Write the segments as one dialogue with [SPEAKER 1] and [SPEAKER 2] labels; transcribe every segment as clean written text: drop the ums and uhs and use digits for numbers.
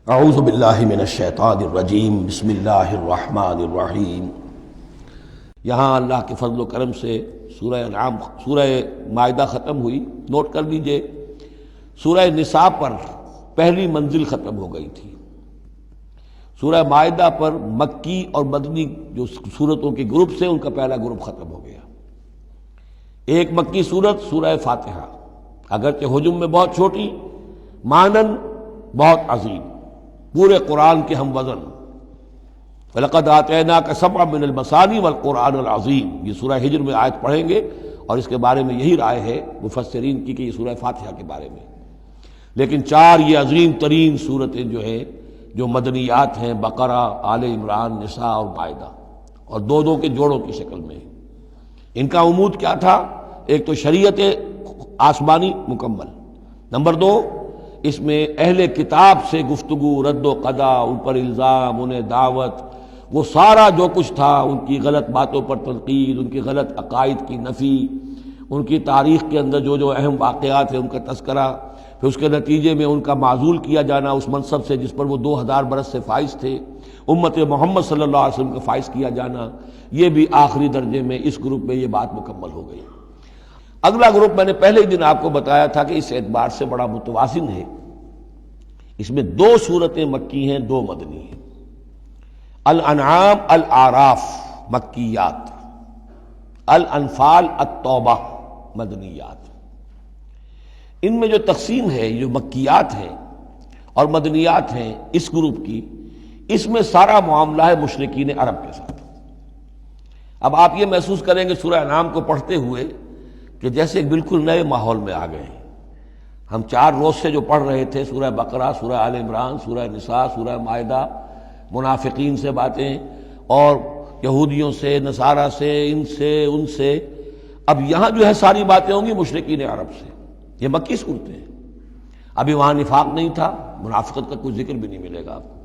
[SPEAKER 1] اعوذ باللہ من الشیطان الرجیم بسم اللہ الرحمن الرحیم۔ یہاں اللہ کے فضل و کرم سے سورہ انعام سورہ مائدہ ختم ہوئی۔ نوٹ کر لیجئے سورہ نساء پر پہلی منزل ختم ہو گئی تھی۔ سورہ مائدہ پر مکی اور مدنی جو سورتوں کے گروپ سے ان کا پہلا گروپ ختم ہو گیا۔ ایک مکی سورت سورہ فاتحہ، اگرچہ حجم میں بہت چھوٹی، مانن بہت عظیم، پورے قرآن کے ہم وزن۔ وَلَقَدْ آتَيْنَاكَ سَبْعًا مِّنَ الْمَثَانِي وَالْقُرْآنِ الْعَظِيمِ، یہ سورہ ہجر میں آیت پڑھیں گے اور اس کے بارے میں یہی رائے ہے مفسرین کی کہ یہ سورہ فاتحہ کے بارے میں۔ لیکن چار یہ عظیم ترین سورتیں جو ہیں جو مدنیات ہیں، بقرہ، آل عمران، نساء اور مائدہ، اور دو دو کے جوڑوں کی شکل میں۔ ان کا عمود کیا تھا؟ ایک تو شریعت آسمانی مکمل، نمبر دو اس میں اہل کتاب سے گفتگو، رد و قضا، ان پر الزام، انہیں دعوت، وہ سارا جو کچھ تھا، ان کی غلط باتوں پر تنقید، ان کی غلط عقائد کی نفی، ان کی تاریخ کے اندر جو جو اہم واقعات ہیں ان کا تذکرہ، پھر اس کے نتیجے میں ان کا معزول کیا جانا اس منصب سے جس پر وہ 2000 برس سے فائز تھے، امت محمد صلی اللہ علیہ وسلم کا فائز کیا جانا، یہ بھی آخری درجے میں اس گروپ میں یہ بات مکمل ہو گئی۔ اگلا گروپ میں نے پہلے ہی دن آپ کو بتایا تھا کہ اس اعتبار سے بڑا متوازن ہے، اس میں دو سورتیں مکی ہیں، دو مدنی ہیں۔ الانعام الاعراف مکیات، الانفال التوبہ مدنیات۔ ان میں جو تقسیم ہے، جو مکیات ہیں اور مدنیات ہیں اس گروپ کی، اس میں سارا معاملہ ہے مشرکین عرب کے ساتھ۔ اب آپ یہ محسوس کریں گے سورہ انعام کو پڑھتے ہوئے کہ جیسے ایک بالکل نئے ماحول میں آ گئے ہیں۔ ہم 4 روز سے جو پڑھ رہے تھے سورہ بقرہ، سورہ آل عمران، سورہ نساء، سورہ مائدہ، منافقین سے باتیں اور یہودیوں سے، نصارہ سے، ان سے، ان سے، اب یہاں جو ہے ساری باتیں ہوں گی مشرکین عرب سے۔ یہ مکی صورتیں ہیں۔ ابھی وہاں نفاق نہیں تھا، منافقت کا کوئی ذکر بھی نہیں ملے گا آپ کو۔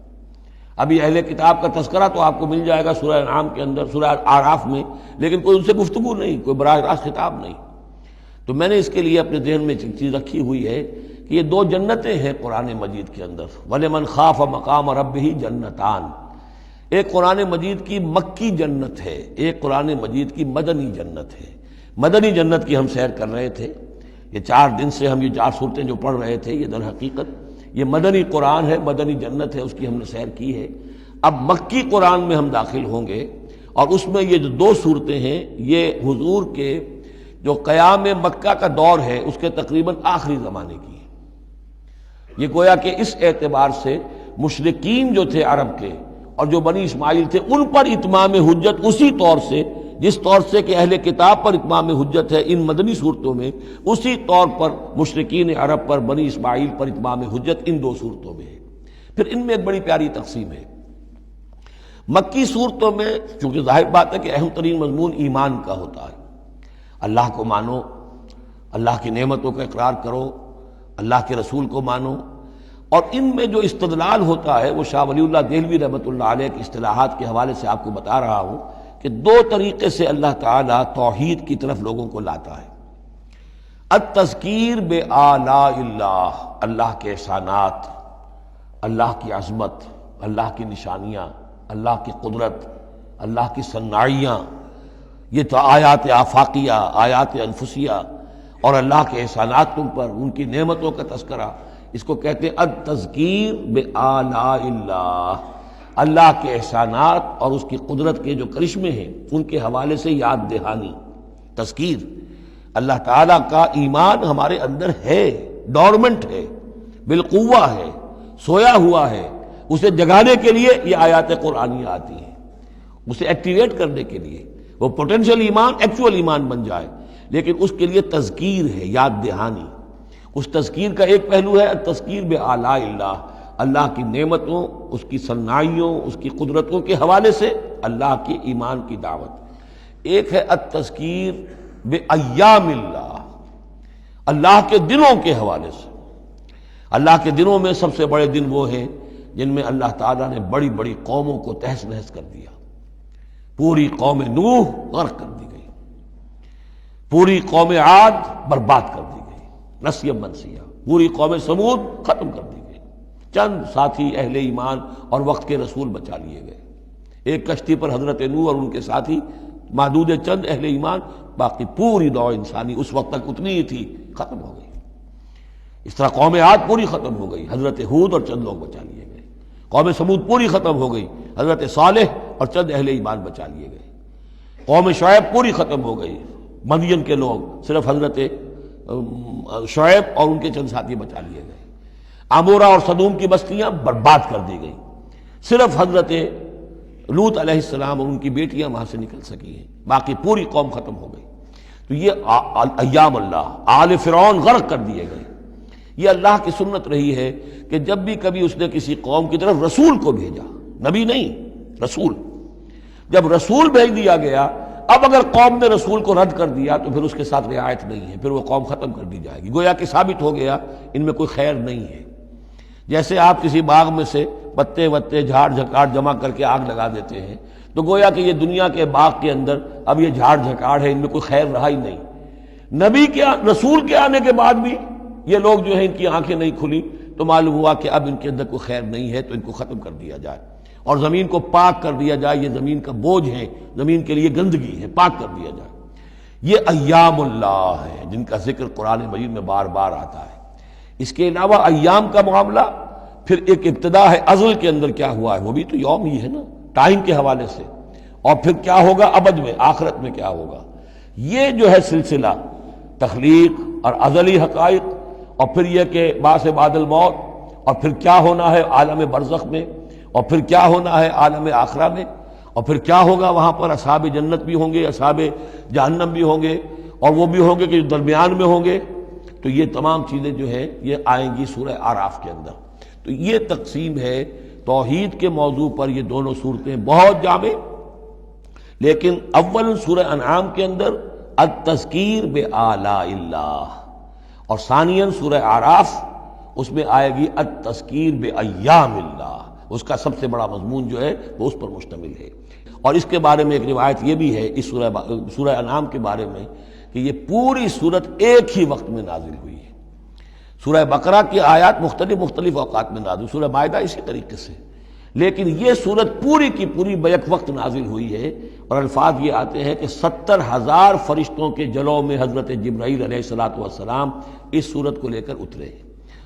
[SPEAKER 1] ابھی اہل کتاب کا تذکرہ تو آپ کو مل جائے گا سورہ انعام کے اندر، سورہ اعراف میں، لیکن کوئی ان سے گفتگو نہیں، کوئی براہ راست خطاب نہیں۔ تو میں نے اس کے لیے اپنے ذہن میں ایک چیز رکھی ہوئی ہے کہ یہ 2 جنتیں ہیں قرآن مجید کے اندر۔ وَلِمَنْ خَافَ مَقَامَ رَبِّهِ جنتان، ایک قرآن مجید کی مکی جنت ہے، ایک قرآن مجید کی مدنی جنت ہے۔ مدنی جنت کی ہم سیر کر رہے تھے، یہ 4 دن سے ہم یہ 4 صورتیں جو پڑھ رہے تھے، یہ در حقیقت یہ مدنی قرآن ہے، مدنی جنت ہے، اس کی ہم نے سیر کی ہے۔ اب مکی قرآن میں ہم داخل ہوں گے اور اس میں یہ جو 2 صورتیں ہیں یہ حضور کے جو قیام مکہ کا دور ہے اس کے تقریباً آخری زمانے کی ہے۔ یہ گویا کہ اس اعتبار سے مشرکین جو تھے عرب کے اور جو بنی اسماعیل تھے ان پر اتمام حجت اسی طور سے جس طور سے کہ اہل کتاب پر اتمام حجت ہے ان مدنی صورتوں میں، اسی طور پر مشرکین عرب پر، بنی اسماعیل پر اتمام حجت ان 2 صورتوں میں ہے۔ پھر ان میں ایک بڑی پیاری تقسیم ہے۔ مکی صورتوں میں چونکہ ظاہر بات ہے کہ اہم ترین مضمون ایمان کا ہوتا ہے، اللہ کو مانو، اللہ کی نعمتوں کا اقرار کرو، اللہ کے رسول کو مانو، اور ان میں جو استدلال ہوتا ہے وہ شاہ ولی اللہ دہلوی رحمۃ اللہ علیہ کی اصطلاحات کے حوالے سے آپ کو بتا رہا ہوں کہ 2 طریقے سے اللہ تعالیٰ توحید کی طرف لوگوں کو لاتا ہے۔ التذکیر بآلاء اللہ، اللہ کے احسانات، اللہ کی عظمت، اللہ کی نشانیاں، اللہ کی قدرت، اللہ کی صناعیاں، یہ تو آیات آفاقیہ، آیات انفسیہ، اور اللہ کے احسانات تم پر، ان کی نعمتوں کا تذکرہ، اس کو کہتے ہیں التذکیر بآلاء اللہ، اللہ کے احسانات اور اس کی قدرت کے جو کرشمے ہیں ان کے حوالے سے یاد دہانی، تذکیر۔ اللہ تعالیٰ کا ایمان ہمارے اندر ہے، ڈورمنٹ ہے، بالقوہ ہے، سویا ہوا ہے، اسے جگانے کے لیے یہ آیات قرآنیہ آتی ہیں، اسے ایکٹیویٹ کرنے کے لیے وہ پوٹینشیل ایمان ایکچوئل ایمان بن جائے، لیکن اس کے لیے تذکیر ہے، یاد دہانی۔ اس تذکیر کا ایک پہلو ہے التذکیر بآلاء اللہ، اللہ کی نعمتوں، اس کی صناعیوں، اس کی قدرتوں کے حوالے سے اللہ کے ایمان کی دعوت۔ ایک ہے التذکیر بایام اللہ، اللہ کے دنوں کے حوالے سے۔ اللہ کے دنوں میں سب سے بڑے دن وہ ہیں جن میں اللہ تعالیٰ نے بڑی بڑی قوموں کو تہس نہس کر دیا۔ پوری قوم نوح غرق کر دی گئی، پوری قوم عاد برباد کر دی گئی، نسیا منسیا، پوری قوم سمود ختم کر دی گئی، چند ساتھی اہل ایمان اور وقت کے رسول بچا لیے گئے. ایک کشتی پر حضرت نوح اور ان کے ساتھی، محدود چند اہل ایمان، باقی پوری نوع انسانی اس وقت تک اتنی ہی تھی، ختم ہو گئی. اس طرح قوم عاد پوری ختم ہو گئی، حضرت ہود اور چند لوگ بچا لیے گئے. قوم سمود پوری ختم ہو گئی، حضرت صالح اور چند اہل ایمان بچا لیے گئے. قوم شعیب پوری ختم ہو گئی، مدین کے لوگ، صرف حضرت شعیب اور ان کے چند ساتھی بچا لیے گئے. عمورہ اور صدوم کی بستیاں برباد کر دی گئیں، صرف حضرت لوط علیہ السلام اور ان کی بیٹیاں وہاں سے نکل سکی ہیں، باقی پوری قوم ختم ہو گئی. تو یہ ایام اللہ، آل فرعون غرق کر دیے گئے. یہ اللہ کی سنت رہی ہے کہ جب بھی کبھی اس نے کسی قوم کی طرف رسول کو بھیجا، نبی نہیں رسول، جب رسول بھیج دیا گیا، اب اگر قوم نے رسول کو رد کر دیا تو پھر اس کے ساتھ رعایت نہیں ہے، پھر وہ قوم ختم کر دی جائے گی. گویا کہ ثابت ہو گیا ان میں کوئی خیر نہیں ہے. جیسے آپ کسی باغ میں سے پتے وتے جھاڑ جھکاڑ جمع کر کے آگ لگا دیتے ہیں، تو گویا کہ یہ دنیا کے باغ کے اندر اب یہ جھاڑ جھکاڑ ہے، ان میں کوئی خیر رہا ہی نہیں. نبی کے رسول کے آنے کے بعد بھی یہ لوگ جو ہیں ان کی آنکھیں نہیں کھلی تو معلوم ہوا کہ اب ان کے اندر کوئی خیر نہیں ہے، تو ان کو ختم کر دیا جائے اور زمین کو پاک کر دیا جائے. یہ زمین کا بوجھ ہے، زمین کے لیے گندگی ہے، پاک کر دیا جائے. یہ ایام اللہ ہے جن کا ذکر قرآن مجید میں بار بار آتا ہے. اس کے علاوہ ایام کا معاملہ پھر ایک ابتدا ہے، ازل کے اندر کیا ہوا ہے وہ بھی تو یوم ہی ہے نا، ٹائم کے حوالے سے، اور پھر کیا ہوگا ابد میں، آخرت میں کیا ہوگا. یہ جو ہے سلسلہ تخلیق اور ازلی حقائق، اور پھر یہ کہ بعث بعد الموت، اور پھر کیا ہونا ہے عالم برزخ میں، اور پھر کیا ہونا ہے عالم آخرہ میں، اور پھر کیا ہوگا وہاں پر اصحاب جنت بھی ہوں گے، اصحاب جہنم بھی ہوں گے، اور وہ بھی ہوں گے کہ جو درمیان میں ہوں گے. تو یہ تمام چیزیں جو ہیں یہ آئیں گی سورہ اعراف کے اندر. تو یہ تقسیم ہے توحید کے موضوع پر. یہ دونوں صورتیں بہت جامع، لیکن اول سورہ انعام کے اندر التذکیر بآلاء اللہ، اور ثانیاً سورہ اعراف اس میں آئے گی التذکیر بایام اللہ. اس کا سب سے بڑا مضمون جو ہے وہ اس پر مشتمل ہے. اور اس کے بارے میں ایک روایت یہ بھی ہے اس سورہ انعام کے بارے میں کہ یہ پوری سورت ایک ہی وقت میں نازل ہوئی ہے. سورہ بقرہ کی آیات مختلف اوقات میں نازل، سورہ مائدہ اسی طریقے سے، لیکن یہ سورت پوری کی پوری بیک وقت نازل ہوئی ہے. اور الفاظ یہ آتے ہیں کہ 70,000 فرشتوں کے جلوں میں حضرت جبرائیل علیہ الصلوۃ والسلام اس سورت کو لے کر اترے.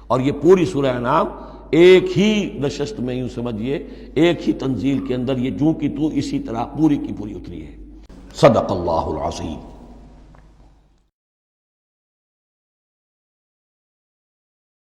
[SPEAKER 1] اور یہ پوری سورہ انعام ایک ہی نشست میں، یوں سمجھیے ایک ہی تنزیل کے اندر یہ جوں کی تو اسی طرح پوری کی پوری اتری ہے. صدق اللہ العظیم.